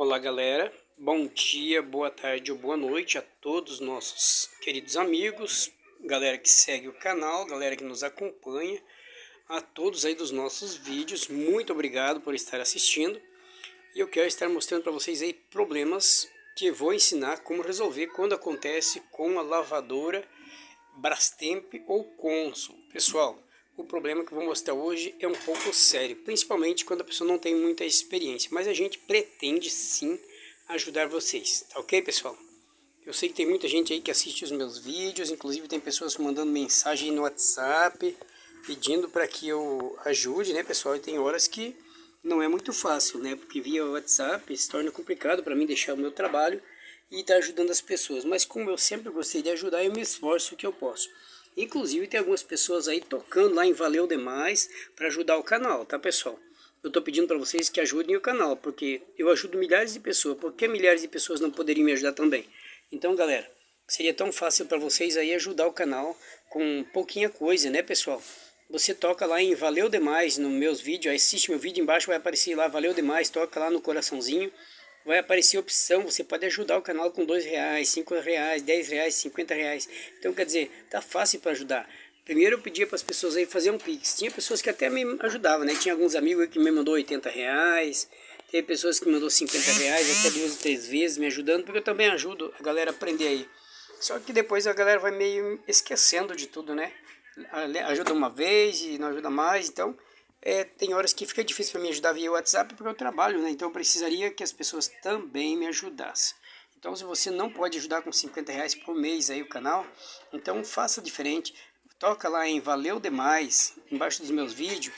Olá galera, bom dia, boa tarde ou boa noite a todos os nossos queridos amigos, galera que segue o canal, galera que nos acompanha, a todos aí dos nossos vídeos, muito obrigado por estar assistindo. E eu quero estar mostrando para vocês aí problemas que eu vou ensinar como resolver quando acontece com a lavadora Brastemp ou Consul. Pessoal, o problema que eu vou mostrar hoje é um pouco sério, principalmente quando a pessoa não tem muita experiência, mas a gente pretende sim ajudar vocês, tá ok, pessoal? Eu sei que tem muita gente aí que assiste os meus vídeos, inclusive tem pessoas mandando mensagem no WhatsApp, pedindo para que eu ajude, né, pessoal? E tem horas que não é muito fácil, né, porque via WhatsApp se torna complicado para mim deixar o meu trabalho e estar ajudando as pessoas. Mas como eu sempre gostei de ajudar, eu me esforço o que eu posso. Inclusive tem algumas pessoas aí tocando lá em Valeu Demais para ajudar o canal, tá, pessoal? Eu estou pedindo para vocês que ajudem o canal, porque eu ajudo milhares de pessoas, porque milhares de pessoas não poderiam me ajudar também? Então, galera, seria tão fácil para vocês aí ajudar o canal com pouquinha coisa, né, pessoal? Você toca lá em Valeu Demais nos meus vídeos, assiste meu vídeo embaixo, vai aparecer lá Valeu Demais, toca lá no coraçãozinho, vai aparecer a opção, você pode ajudar o canal com R$2, R$5, R$10, R$50. Então, quer dizer, tá fácil para ajudar. Primeiro eu pedia para as pessoas aí fazer um Pix. Tinha pessoas que até me ajudavam, né? Tinha alguns amigos que me mandou R$80. Tem pessoas que me mandou R$50, até 2 ou 3 vezes me ajudando, porque eu também ajudo a galera a aprender aí. Só que depois a galera vai meio esquecendo de tudo, né? Ajuda uma vez e não ajuda mais, então tem horas que fica difícil para mim ajudar via WhatsApp porque eu trabalho, né? Então eu precisaria que as pessoas também me ajudassem. Então se você não pode ajudar com R$50 por mês aí o canal, então faça diferente. Toca lá em Valeu Demais, embaixo dos meus vídeos,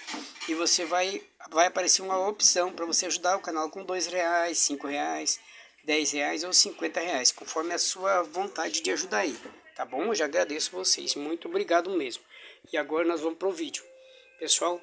e você vai aparecer uma opção para você ajudar o canal com R$2, R$5, R$10 ou R$50, conforme a sua vontade de ajudar aí. Tá bom? Eu já agradeço vocês, muito obrigado mesmo. E agora nós vamos pro vídeo. Pessoal,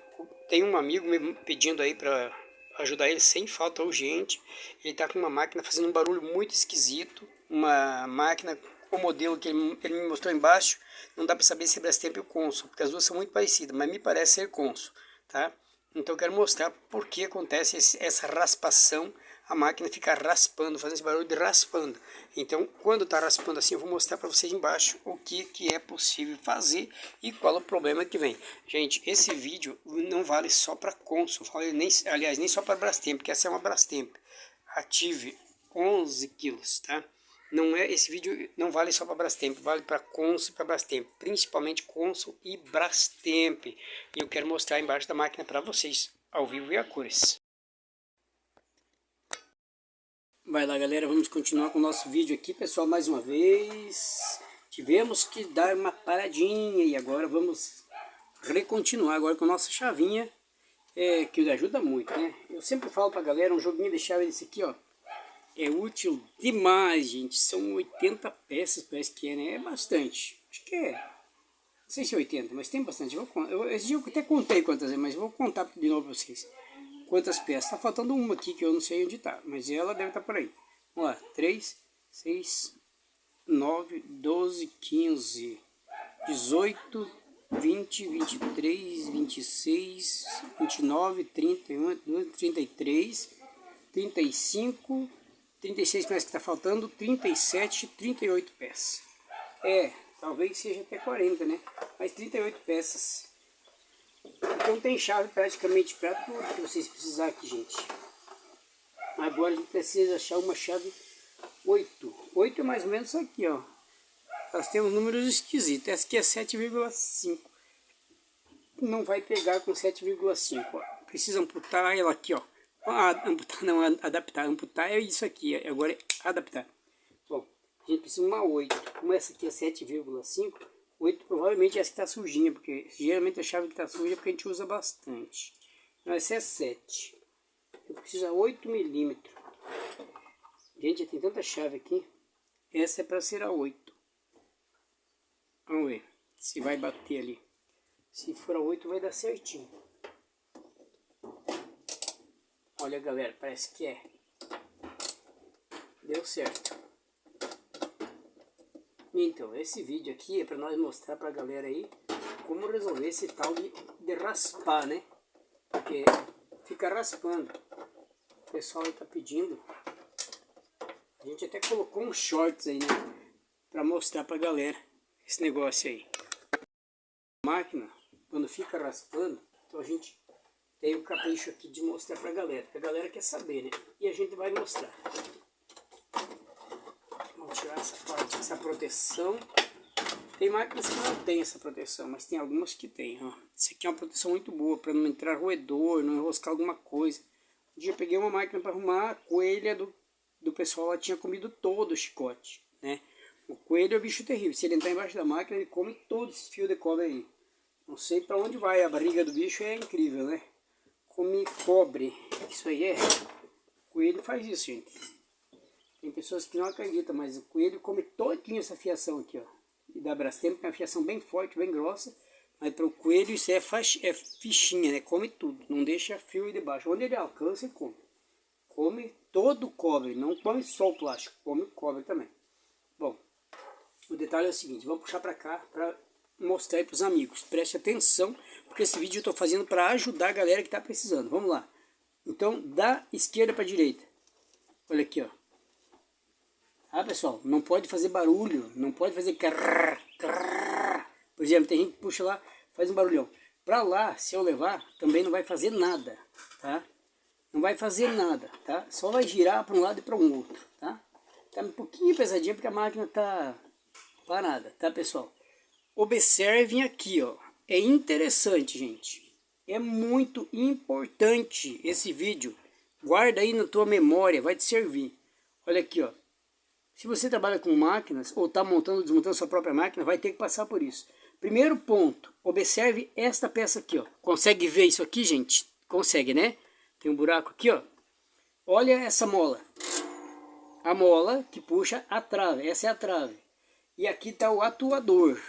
tem um amigo me pedindo aí para ajudar ele sem falta urgente. Ele tá com uma máquina fazendo um barulho muito esquisito, uma máquina, o modelo que ele me mostrou embaixo, não dá para saber se é Brastemp ou Consul, porque as duas são muito parecidas, mas me parece ser Consul, tá? Então eu quero mostrar por que acontece essa raspação, a máquina fica raspando, fazendo esse barulho de raspando. Então quando está raspando assim, eu vou mostrar para vocês embaixo o que é possível fazer e qual é o problema que vem. Gente, esse vídeo não vale só para Consul, aliás, nem só para Brastemp, porque essa é uma Brastemp Active 11 quilos, tá? Não é, esse vídeo não vale só para Brastemp, vale para Consul e para Brastemp, principalmente Consul e Brastemp. E eu quero mostrar embaixo da máquina para vocês, ao vivo e a cores. Vai lá, galera, vamos continuar com o nosso vídeo aqui, pessoal, mais uma vez. Tivemos que dar uma paradinha e agora vamos recontinuar agora com a nossa chavinha, que ajuda muito, né? Eu sempre falo pra galera, um joguinho de chave desse aqui, ó, é útil demais, gente. São 80 peças, parece que é, né? É bastante. Acho que é. Não sei se é 80, mas tem bastante. Esse dia eu até contei quantas é, mas eu vou contar de novo pra vocês. Quantas peças. Tá faltando uma aqui que eu não sei onde tá, mas ela deve estar por aí. Vamos lá. 3, 6, 9, 12, 15, 18, 20, 23, 26, 29, 31, 33, 35... 36 peças que está faltando, 37, 38 peças. Talvez seja até 40, né? Mas 38 peças. Então tem chave praticamente para tudo que vocês precisarem aqui, gente. Agora a gente precisa achar uma chave 8. 8 é mais ou menos isso aqui, ó. Nós temos números esquisitos. Essa aqui é 7,5. Não vai pegar com 7,5. Precisa amputar ela aqui, ó. Amputar não, adaptar. Amputar é isso aqui, agora é adaptar. Bom, a gente precisa de uma 8. Como essa aqui é 7,5, 8 provavelmente é essa que está sujinha, porque geralmente a chave que está suja é porque a gente usa bastante. Então essa é 7. Eu preciso de 8 milímetros. Gente, tem tanta chave aqui. Essa é para ser a 8. Vamos ver se vai bater ali. Se for a 8 vai dar certinho. Olha, galera, parece que é. Deu certo. Então, esse vídeo aqui é para nós mostrar para a galera aí como resolver esse tal de raspar, né? Porque fica raspando. O pessoal aí tá pedindo A gente até colocou uns shorts aí, né? Pra mostrar pra galera esse negócio aí. A máquina, quando fica raspando, então a gente tem o capricho aqui de mostrar pra galera. Porque a galera quer saber, né? E a gente vai mostrar. Vamos tirar essa parte, essa proteção. Tem máquinas que não tem essa proteção, mas tem algumas que tem, ó. Essa aqui é uma proteção muito boa, para não entrar roedor, não enroscar alguma coisa. Um dia eu peguei uma máquina para arrumar, a coelha do pessoal, ela tinha comido todo o chicote, né? O coelho é um bicho terrível, se ele entrar embaixo da máquina, ele come todo esse fio de cobre aí. Não sei para onde vai, a barriga do bicho é incrível, né? Come cobre, isso aí é. O coelho faz isso, gente. Tem pessoas que não acreditam, mas o coelho come todinho essa fiação aqui, ó. E da Brastemp, que é uma fiação bem forte, bem grossa. Mas para o coelho isso é fichinha, né? Come tudo, não deixa fio aí debaixo. Onde ele alcança, ele come. Come todo o cobre, não come só o plástico, come o cobre também. Bom, o detalhe é o seguinte, vamos puxar para cá para mostrar aí para os amigos. Preste atenção, porque esse vídeo eu estou fazendo para ajudar a galera que está precisando. Vamos lá. Então, da esquerda para a direita. Olha aqui, ó. Ah, pessoal, não pode fazer barulho, não pode fazer crrr, crrr. Por exemplo, tem gente que puxa lá, faz um barulhão. Pra lá, se eu levar, também não vai fazer nada, tá? Não vai fazer nada, tá? Só vai girar para um lado e para um outro, tá? Tá um pouquinho pesadinha porque a máquina tá parada, tá, pessoal? Observem aqui, ó. É interessante, gente. É muito importante esse vídeo. Guarda aí na tua memória, vai te servir. Olha aqui, ó. Se você trabalha com máquinas ou está montando ou desmontando sua própria máquina, vai ter que passar por isso. Primeiro ponto, observe esta peça aqui, ó. Consegue ver isso aqui, gente? Consegue, né? Tem um buraco aqui, ó. Olha essa mola. A mola que puxa a trave, essa é a trave. E aqui está o atuador,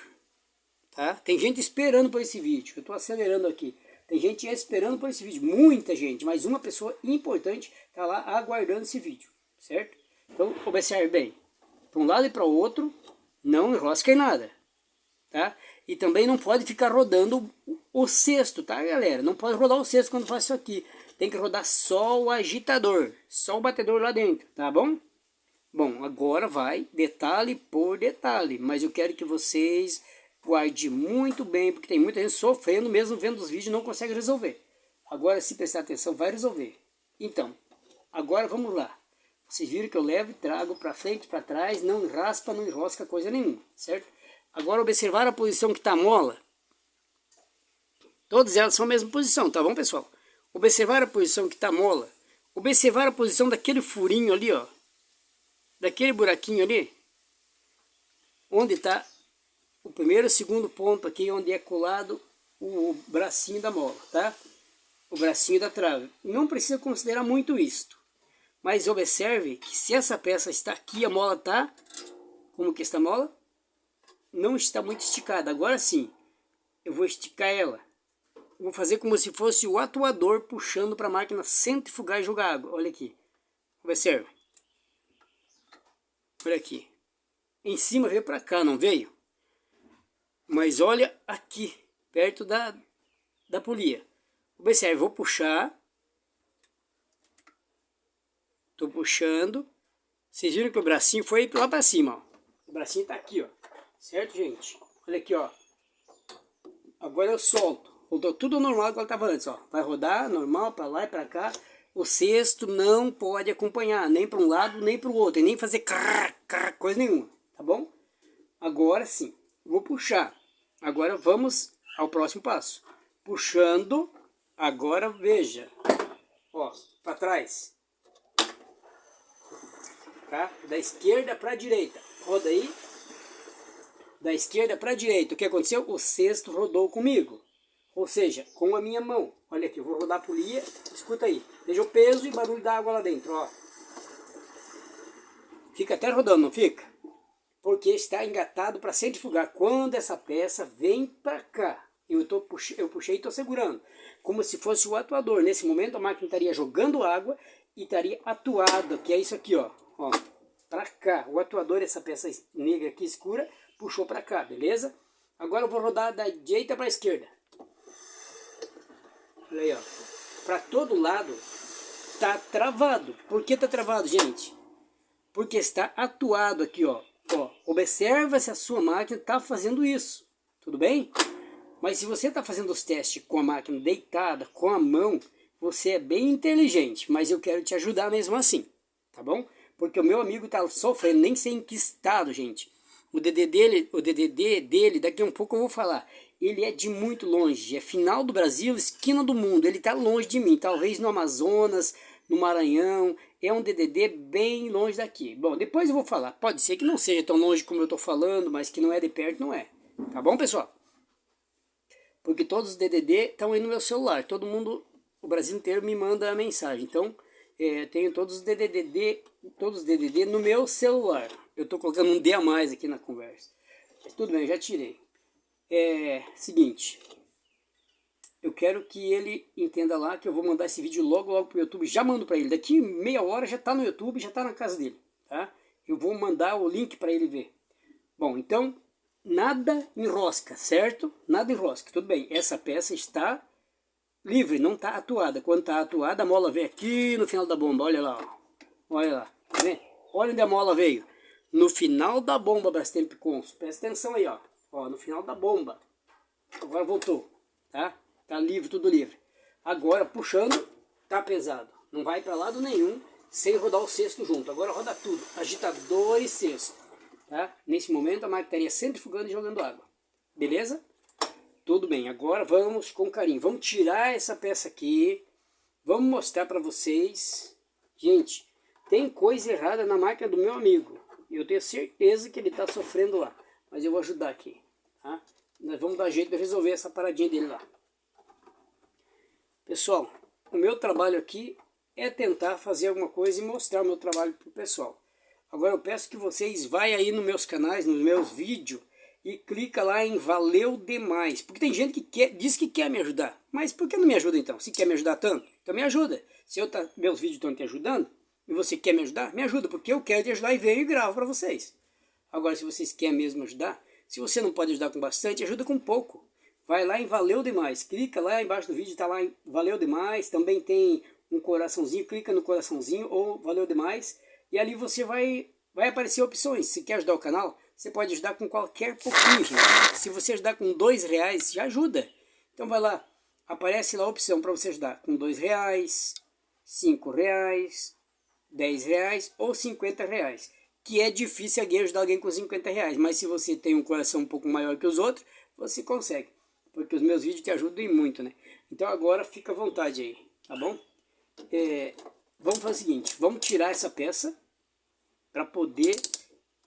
tá? Tem gente esperando por esse vídeo, eu estou acelerando aqui. Tem gente esperando por esse vídeo, muita gente, mas uma pessoa importante está lá aguardando esse vídeo, certo? Então, observe bem, para um lado e para o outro, não enrosca em nada, tá? E também não pode ficar rodando o cesto, tá, galera? Não pode rodar o cesto quando faz isso aqui. Tem que rodar só o agitador, só o batedor lá dentro, tá bom? Bom, agora vai detalhe por detalhe, mas eu quero que vocês guardem muito bem, porque tem muita gente sofrendo, mesmo vendo os vídeos, não consegue resolver. Agora, se prestar atenção, vai resolver. Então, agora vamos lá. Vocês viram que eu levo e trago para frente, para trás, não raspa, não enrosca coisa nenhuma, certo? Agora observar a posição que está a mola. Todas elas são a mesma posição, tá bom, pessoal? Observar a posição que está a mola. Observar a posição daquele furinho ali, ó. Daquele buraquinho ali. Onde está o primeiro e segundo ponto aqui, onde é colado o bracinho da mola, tá? O bracinho da trave. Não precisa considerar muito isto. Mas observe que se essa peça está aqui, a mola está... Como que está a mola? Não está muito esticada. Agora sim, eu vou esticar ela. Vou fazer como se fosse o atuador puxando para a máquina centrifugar e jogar água. Olha aqui. Observe. Olha aqui. Em cima veio para cá, não veio? Mas olha aqui, perto da polia. Observe, vou puxar. Tô puxando. Vocês viram que o bracinho foi lá para cima, ó. O bracinho tá aqui, ó. Certo, gente? Olha aqui, ó. Agora eu solto. Voltou tudo normal igual estava antes, ó. Vai rodar normal para lá e para cá. O cesto não pode acompanhar, nem para um lado, nem para o outro. E nem fazer coisa nenhuma, tá bom? Agora sim, vou puxar. Agora vamos ao próximo passo. Puxando. Agora veja. Ó, para trás. Tá? Da esquerda para a direita. Roda aí. Da esquerda para a direita. O que aconteceu? O cesto rodou comigo. Ou seja, com a minha mão. Olha aqui, eu vou rodar a polia. Escuta aí. Veja o peso e barulho da água lá dentro. Ó. Fica até rodando, não fica? Porque está engatado para centrifugar. Quando essa peça vem para cá, eu puxei e estou segurando. Como se fosse o atuador. Nesse momento a máquina estaria jogando água e estaria atuada. Que é isso aqui, ó. Ó, para cá. O atuador, essa peça negra aqui escura, puxou para cá, beleza? Agora eu vou rodar da direita para a esquerda. Olha aí, ó. Para todo lado tá travado. Por que tá travado, gente? porque está atuado aqui, ó. Observa se a sua máquina está fazendo isso, tudo bem? Mas se você está fazendo os testes com a máquina deitada, com a mão, você é bem inteligente, mas eu quero te ajudar mesmo assim, tá bom? Porque o meu amigo está sofrendo, nem sei em que estado, gente. O DDD dele, daqui a um pouco eu vou falar, ele é de muito longe, é final do Brasil, esquina do mundo, ele está longe de mim, talvez no Amazonas, no Maranhão, é um DDD bem longe daqui. Bom, depois eu vou falar, pode ser que não seja tão longe como eu estou falando, mas que não é de perto, não é. Tá bom, pessoal? Porque todos os DDD estão aí no meu celular, todo mundo, o Brasil inteiro me manda a mensagem, então tenho todos os DDD no meu celular. Eu estou colocando um D a mais aqui na conversa. Mas tudo bem, já tirei. Seguinte, eu quero que ele entenda lá que eu vou mandar esse vídeo logo pro YouTube. Já mando para ele. Daqui meia hora já está no YouTube, já está na casa dele. Tá? Eu vou mandar o link para ele ver. Bom, então, nada enrosca, certo? Nada enrosca. Tudo bem, essa peça está livre, não está atuada. Quando está atuada, a mola vem aqui no final da bomba. Olha lá, ó. Olha lá. Tá vendo? Olha onde a mola veio. No final da bomba, Brastemp Consul. Presta atenção aí, ó. No final da bomba. Agora voltou, tá? Tá livre, tudo livre. Agora, puxando, tá pesado. Não vai para lado nenhum sem rodar o cesto junto. Agora roda tudo. Agitador e cesto. Tá? Nesse momento, a máquina estaria centrifugando e jogando água. Beleza? Tudo bem. Agora vamos com carinho. Vamos tirar essa peça aqui. Vamos mostrar para vocês. Gente, tem coisa errada na máquina do meu amigo. Eu tenho certeza que ele está sofrendo lá. Mas eu vou ajudar aqui. Tá? Nós vamos dar jeito de resolver essa paradinha dele lá. Pessoal, o meu trabalho aqui é tentar fazer alguma coisa e mostrar o meu trabalho para o pessoal. Agora eu peço que vocês vão aí nos meus canais, nos meus vídeos, e clica lá em valeu demais. Porque tem gente que diz que quer me ajudar. Mas por que não me ajuda então? Se quer me ajudar tanto, então me ajuda. Se meus vídeos estão te ajudando, e você quer me ajudar, me ajuda. Porque eu quero te ajudar e venho e gravo para vocês. Agora, se vocês querem mesmo ajudar, se você não pode ajudar com bastante, ajuda com pouco. Vai lá em valeu demais, clica lá embaixo do vídeo, está lá em valeu demais, também tem um coraçãozinho, clica no coraçãozinho ou valeu demais, e ali você vai aparecer opções. Se quer ajudar o canal, você pode ajudar com qualquer pouquinho, gente. Se você ajudar com R$2, já ajuda. Então vai lá, aparece lá a opção para você ajudar com R$2, R$5, R$10 ou R$50. Que é difícil ajudar alguém com R$50, mas se você tem um coração um pouco maior que os outros, você consegue. Porque os meus vídeos te ajudam muito, né? Então agora fica à vontade aí, tá bom? Vamos fazer o seguinte, vamos tirar essa peça para poder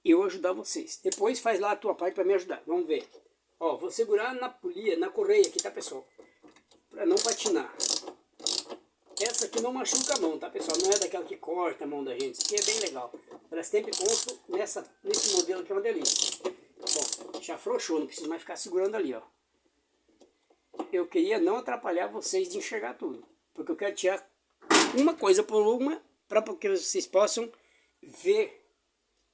eu ajudar vocês. Depois faz lá a tua parte para me ajudar, vamos ver. Ó, vou segurar na polia, na correia aqui, tá pessoal? Para não patinar. Essa aqui não machuca a mão, tá pessoal? Não é daquela que corta a mão da gente, isso aqui é bem legal. Brastemp Consul nesse modelo aqui é uma delícia. Bom, já afrouxou, não preciso mais ficar segurando ali, ó. Eu queria não atrapalhar vocês de enxergar tudo, porque eu quero tirar uma coisa por uma, para que vocês possam ver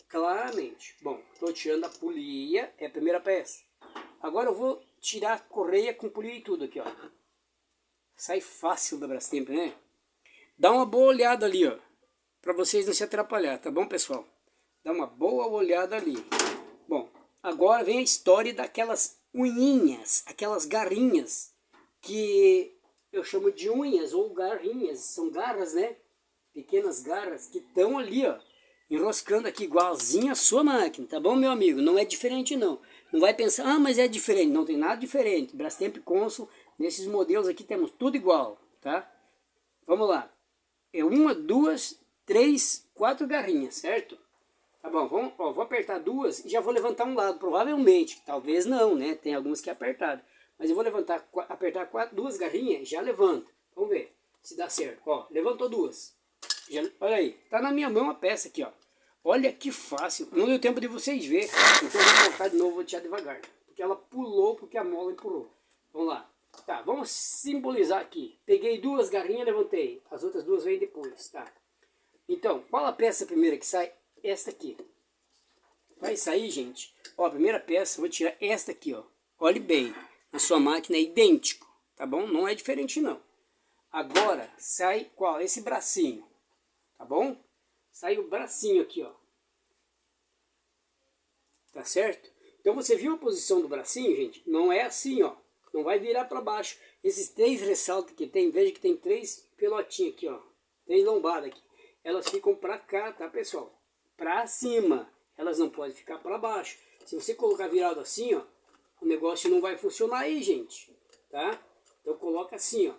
claramente. Bom, estou tirando a polia, é a primeira peça. Agora eu vou tirar a correia com polia e tudo aqui, ó. Sai fácil da Brastemp, né? Dá uma boa olhada ali, ó, para vocês não se atrapalhar, tá bom, pessoal? Dá uma boa olhada ali. Bom, agora vem a história daquelas unhinhas, aquelas garrinhas, que eu chamo de unhas ou garrinhas, são garras, né? Pequenas garras que estão ali, ó, enroscando aqui igualzinho a sua máquina, tá bom, meu amigo? Não é diferente não. Não vai pensar, ah, mas é diferente. Não tem nada diferente. Brastemp Consul, nesses modelos aqui temos tudo igual, tá? Vamos lá. É 1, 2, 3, 4 garrinhas, certo? Tá bom, vou apertar duas e já vou levantar um lado, provavelmente, talvez não, né? Tem algumas que é apertado. Mas eu vou apertar duas garrinhas, já levanta. Vamos ver se dá certo. Ó, levantou duas. Olha aí, tá na minha mão a peça aqui, ó. Olha que fácil, não deu tempo de vocês verem. Então eu vou voltar de novo, vou tirar devagar. Porque ela pulou, porque a mola empurrou. Vamos lá. Tá, vamos simbolizar aqui. Peguei duas garrinhas, levantei. As outras duas vêm depois, tá? Então, qual a peça primeira que sai? Esta aqui. Vai sair, gente. Ó, a primeira peça, vou tirar esta aqui, ó. Olhe bem, na sua máquina é idêntico, tá bom? Não é diferente, não. Agora, sai qual? Esse bracinho, tá bom? Sai o bracinho aqui, ó. tá certo? Então você viu a posição do bracinho, gente? Não é assim, ó. Não vai virar para baixo. Esses 3 ressaltos que tem, veja que tem 3 pelotinhas aqui, ó. 3 lombadas aqui. Elas ficam para cá, tá, pessoal? Para cima. Elas não podem ficar para baixo. Se você colocar virado assim, ó, o negócio não vai funcionar aí, gente. Tá? Então coloca assim, ó.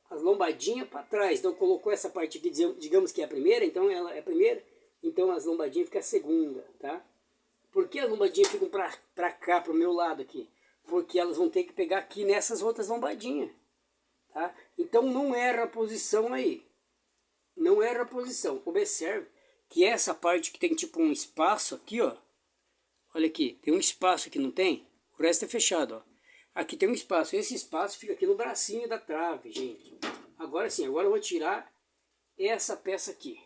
As lombadinhas para trás. Então colocou essa parte aqui, digamos que é a primeira, então ela é a primeira. Então as lombadinhas ficam a segunda, tá? Por que as lombadinhas ficam para cá, para o meu lado aqui? Porque elas vão ter que pegar aqui nessas outras lombadinhas, tá? Então não erra a posição aí. Não erra a posição. Observe que essa parte que tem tipo um espaço aqui, ó. Olha aqui, tem um espaço aqui, não tem? O resto é fechado, ó. Aqui tem um espaço. Esse espaço fica aqui no bracinho da trave, gente. Agora sim, agora eu vou tirar essa peça aqui.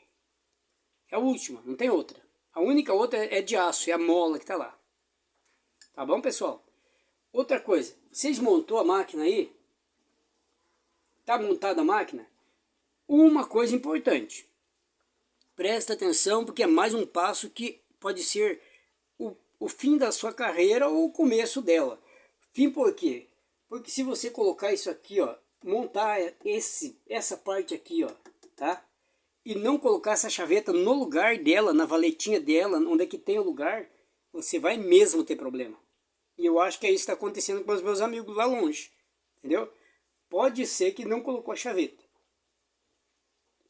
É a última, não tem outra. A única outra é de aço, é a mola que tá lá. Tá bom, pessoal? Outra coisa, vocês montou a máquina aí? Tá montada a máquina? Uma coisa importante. Presta atenção, porque é mais um passo que pode ser o fim da sua carreira ou o começo dela. Fim por quê? Porque se você colocar isso aqui, ó, montar essa parte aqui, ó, tá? E não colocar essa chaveta no lugar dela, na valetinha dela, onde é que tem o lugar, você vai mesmo ter problema. E eu acho que é isso que está acontecendo com os meus amigos lá longe, entendeu? Pode ser que não colocou a chaveta.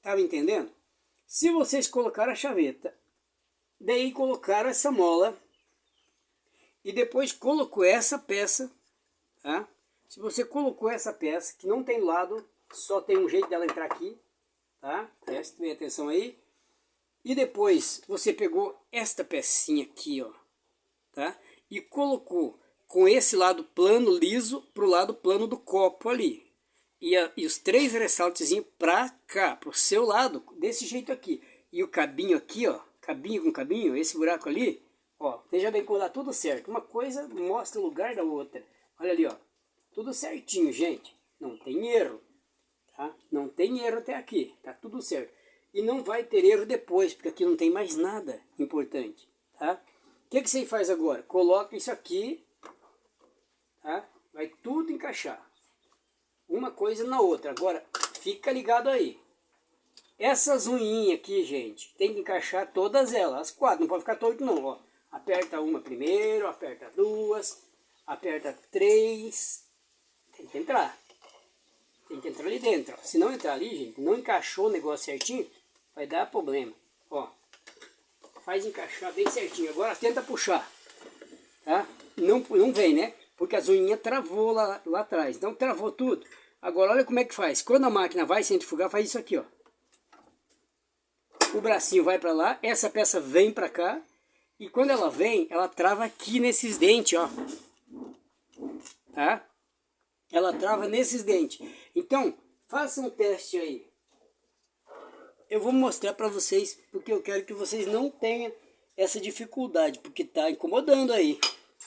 Tá me entendendo? Se vocês colocaram a chaveta, daí colocaram essa mola, e depois colocou essa peça, tá? Se você colocou essa peça, que não tem lado, só tem um jeito dela entrar aqui, tá? Prestem atenção aí. E depois você pegou esta pecinha aqui, ó, tá? E colocou com esse lado plano, liso, pro lado plano do copo ali. E os 3 ressaltezinhos pra cá, pro seu lado, desse jeito aqui. E o cabinho aqui, ó, cabinho com cabinho, esse buraco ali, ó, veja bem como dá tudo certo. Uma coisa mostra o lugar da outra. Olha ali, ó, tudo certinho, gente. Não tem erro, tá? Não tem erro até aqui, tá tudo certo. E não vai ter erro depois, porque aqui não tem mais nada importante, tá? O que você faz agora? Coloca isso aqui, tá? Vai tudo encaixar. Uma coisa na outra. Agora, fica ligado aí. Essas unhinhas aqui, gente, tem que encaixar todas elas, as 4, não pode ficar torto não, ó. Aperta uma primeiro, aperta 2, aperta 3, tem que entrar. Tem que entrar ali dentro, ó. Se não entrar ali, gente, não encaixou o negócio certinho, vai dar problema, ó. Faz encaixar bem certinho, agora tenta puxar, tá? Não vem, né? Porque as unhinhas travou lá atrás, então travou tudo. Agora olha como é que faz, quando a máquina vai centrifugar, faz isso aqui, ó. O bracinho vai para lá, essa peça vem para cá, e quando ela vem, ela trava aqui nesses dentes, ó. Tá? Ela trava nesses dentes. Então, faça um teste aí. Eu vou mostrar para vocês, porque eu quero que vocês não tenham essa dificuldade, porque tá incomodando aí.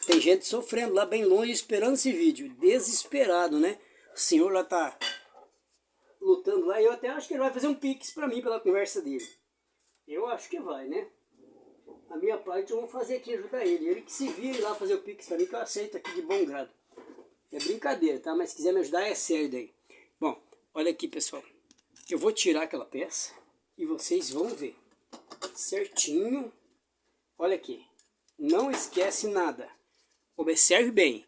Tem gente sofrendo lá bem longe, esperando esse vídeo, desesperado, né? O senhor lá tá lutando lá, eu até acho que ele vai fazer um pix para mim pela conversa dele. Eu acho que vai, né? A minha parte eu vou fazer aqui, ajudar ele. Ele que se vire lá fazer o pix para mim, que eu aceito aqui de bom grado. É brincadeira, tá? Mas se quiser me ajudar, é sério daí. Bom, olha aqui, pessoal. Eu vou tirar aquela peça e vocês vão ver certinho. Olha aqui. Não esquece nada. Observe bem.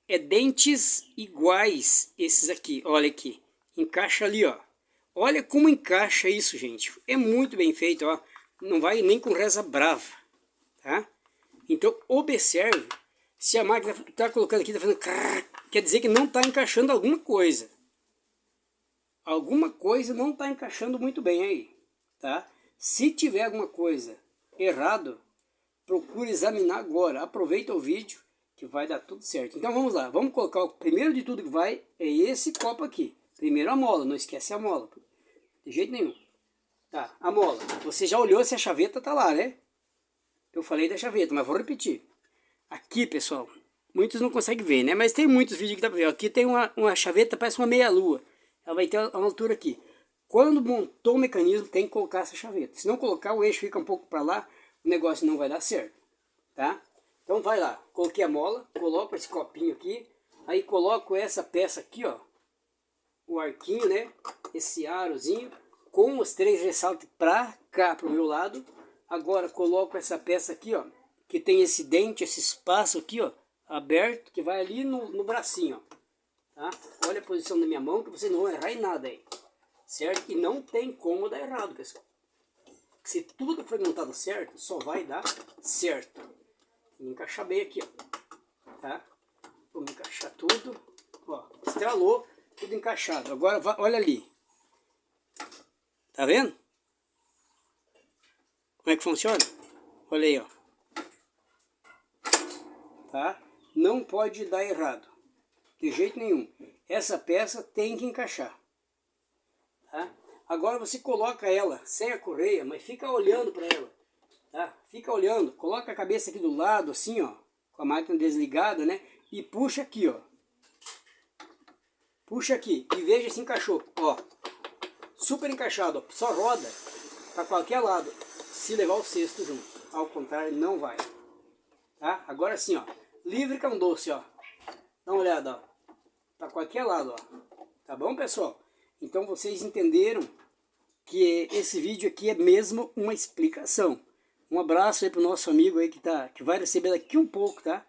É dentes iguais esses aqui. Olha aqui. Encaixa ali, ó. Olha como encaixa isso, gente. É muito bem feito, ó. Não vai nem com reza brava, tá? Então, observe. Se a máquina está colocando aqui, está fazendo... Quer dizer que não está encaixando alguma coisa. Alguma coisa não está encaixando muito bem aí, tá? Se tiver alguma coisa errado, procure examinar agora. Aproveita o vídeo que vai dar tudo certo. Então vamos lá. Vamos colocar o primeiro de tudo que vai é esse copo aqui. Primeiro a mola, não esquece a mola. De jeito nenhum. Tá, a mola. Você já olhou se a chaveta tá lá, né? Eu falei da chaveta, mas vou repetir. Aqui, pessoal, muitos não conseguem ver, né? Mas tem muitos vídeos que dá pra ver. Aqui tem uma chaveta, parece uma meia-lua. Ela vai ter uma altura aqui. Quando montou o mecanismo, tem que colocar essa chaveta. Se não colocar, o eixo fica um pouco para lá, o negócio não vai dar certo, tá? Então vai lá, coloquei a mola, coloco esse copinho aqui, aí coloco essa peça aqui, ó, o arquinho, né, esse arozinho, com os 3 ressaltos pra cá, pro meu lado. Agora coloco essa peça aqui, ó, que tem esse dente, esse espaço aqui, ó, aberto, que vai ali no bracinho, ó, tá? Olha a posição da minha mão, que vocês não vão errar em nada aí, certo? E não tem como dar errado, pessoal. Se tudo for montado certo, só vai dar certo. Vou encaixar bem aqui, ó, tá? Vou encaixar tudo, ó, estralou, tudo encaixado. Agora, olha ali, tá vendo? Como é que funciona? Olha aí, ó, tá? Não pode dar errado, de jeito nenhum. Essa peça tem que encaixar, tá? Agora você coloca ela sem a correia, mas fica olhando para ela, tá? Fica olhando, coloca a cabeça aqui do lado, assim, ó, com a máquina desligada, né? E puxa aqui, ó. Puxa aqui e veja se encaixou, ó. Super encaixado, ó. Só roda para qualquer lado se levar o cesto junto. Ao contrário, não vai, tá? Agora sim, ó. Livre com doce, ó. Dá uma olhada, ó. Para qualquer lado, ó. Tá bom, pessoal? Então vocês entenderam que esse vídeo aqui é mesmo uma explicação. Um abraço aí pro nosso amigo aí que vai receber daqui um pouco, tá?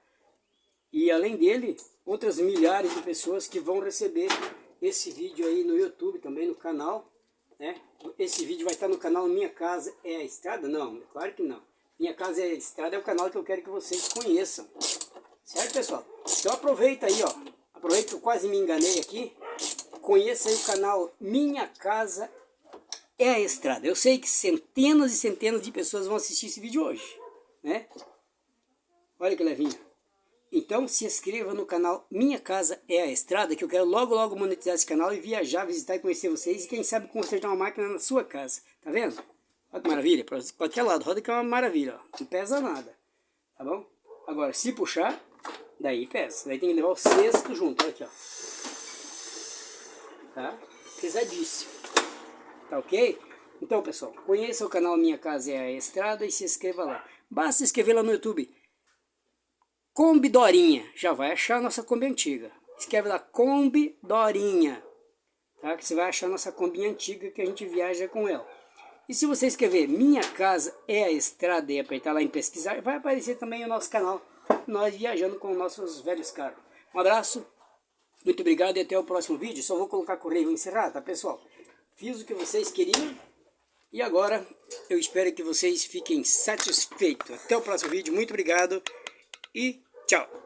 E além dele, outras milhares de pessoas que vão receber esse vídeo aí no YouTube, também no canal, né? Esse vídeo vai estar no canal Minha Casa é a Estrada? Não, claro que não. Minha Casa é a Estrada é o canal que eu quero que vocês conheçam. Certo, pessoal? Então aproveita aí, ó. Aproveita que eu quase me enganei aqui. Conheça aí o canal Minha Casa é a Estrada. Eu sei que centenas e centenas de pessoas vão assistir esse vídeo hoje, né? Olha que levinho. Então se inscreva no canal Minha Casa é a Estrada, que eu quero logo logo monetizar esse canal e viajar, visitar e conhecer vocês. E quem sabe consertar uma máquina na sua casa. Tá vendo? Olha que maravilha. Para qualquer lado, roda que é uma maravilha, ó. Não pesa nada. Tá bom? Agora, se puxar, daí pesa. Daí tem que levar o cesto junto. Olha aqui, ó. Tá? Pesadíssimo. Tá ok? Então, pessoal, conheça o canal Minha Casa é a Estrada e se inscreva lá. Basta inscrever lá no YouTube. Kombi Dorinha. Já vai achar a nossa Kombi antiga. Escreve lá Kombi Dorinha. Tá? Que você vai achar a nossa Kombi antiga que a gente viaja com ela. E se você escrever Minha Casa é a Estrada e apertar lá em pesquisar, vai aparecer também o nosso canal. Nós viajando com nossos velhos carros. Um abraço. Muito obrigado e até o próximo vídeo. Só vou colocar correio e vou encerrar, tá, pessoal? Fiz o que vocês queriam e agora eu espero que vocês fiquem satisfeitos. Até o próximo vídeo. Muito obrigado e tchau.